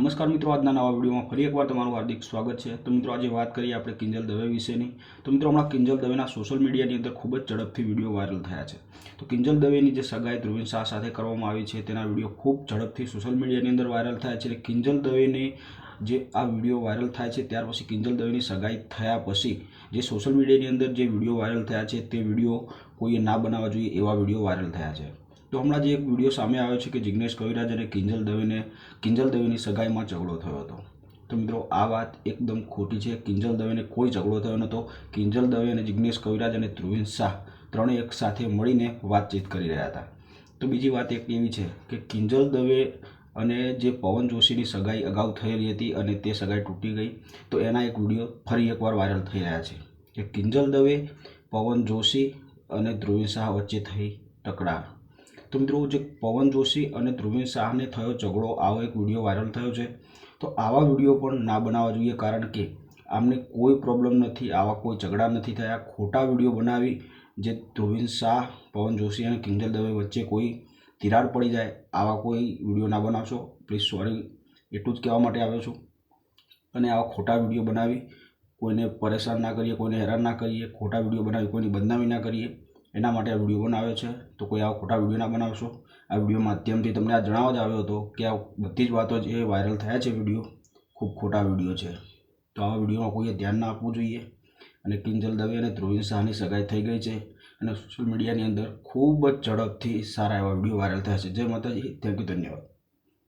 નમસ્કાર મિત્રો, આજના નવા વિડીયોમાં ફરી એકવાર તમારું હાર્દિક સ્વાગત છે। તો મિત્રો આજે વાત કરીએ આપણે કિંજલ દવે વિશેની। તો મિત્રો હમણાં કિંજલ દવેના સોશિયલ મીડિયાની અંદર ખૂબ જ ઝડપથી વિડીયો વાયરલ થયા છે। તો કિંજલ દવેની જે સગાઈ ધ્રુવીન શાહ સાથે કરવામાં આવી છે તેના વિડીયો ખૂબ ઝડપથી સોશિયલ મીડિયાની અંદર વાયરલ થયા છે। કિંજલ દવેની જે આ વિડીયો વાયરલ થાય છે ત્યાર પછી કિંજલ દવેની સગાઈ થયા પછી જે સોશિયલ મીડિયાની અંદર જે વિડીયો વાયરલ થયા છે તે વિડીયો કોઈએ ના બનાવવા જોઈએ એવા વિડીયો વાયરલ થયા છે। તો હમણાં જે એક વિડીયો સામે આવ્યો છે કે જિગ્નેશ કવિરાજ અને કિંજલ દવેની સગાઈમાં ઝઘડો થયો હતો। તો મિત્રો આ વાત એકદમ ખોટી છે। કિંજલ દવેને કોઈ ઝઘડો થયો નહોતો। કિંજલ દવે અને જિગ્નેશ કવિરાજ અને ધ્રુવીન શાહ ત્રણે એક સાથે મળીને વાતચીત કરી રહ્યા હતા। તો બીજી વાત એક એવી છે કે કિંજલ દવે અને જે પવન જોશીની સગાઈ અગાઉ થયેલી હતી અને તે સગાઈ તૂટી ગઈ, તો એના એક વિડીયો ફરી એકવાર વાયરલ થઈ રહ્યા છે કે કિંજલ દવે, પવન જોશી અને ધ્રુવીન શાહ વચ્ચે થઈ તકરાર। તો મિત્રો જે પવન જોશી અને ધ્રુવીન શાહને થયો ઝઘડો, આવો એક વિડીયો વાયરલ થયો છે। તો આવા વિડીયો પણ ના બનાવવા જોઈએ, કારણ કે આમને કોઈ પ્રોબ્લેમ નથી, આવા કોઈ ઝઘડા નથી થયા। ખોટા વિડીયો બનાવી જે ધ્રુવીન શાહ, પવન જોશી અને કિંજલ દવે વચ્ચે કોઈ તિરાડ પડી જાય, આવા કોઈ વિડીયો ના બનાવશો। પ્લીઝ સોરી, એટલું જ કહેવા માટે આવ્યો છું। અને આવા ખોટા વિડીયો બનાવી કોઈને પરેશાન ના કરીએ, કોઈને હેરાન ના કરીએ, ખોટા વિડીયો બનાવી કોઈની બદનામી ના કરીએ, એના માટે આ વિડીયો બનાવ્યો છે। તો કોઈ આવા ખોટા વિડીયો ના બનાવશો। આ વિડીયો માધ્યમથી તમને આ જણાવવા જ આવ્યો હતો કે આ બધી જ વાતો જે વાયરલ થયા છે વિડીયો ખૂબ ખોટા વિડીયો છે। તો આવા વિડીયોમાં કોઈએ ધ્યાન ના આપવું જોઈએ। અને કિંજલ દવે અને ધ્રુવીન શાહની સગાઈ થઈ ગઈ છે અને સોશિયલ મીડિયાની અંદર ખૂબ જ ઝડપથી સારા એવા વિડીયો વાયરલ થયા છે। જય માતાજી, થેન્ક યુ, ધન્યવાદ।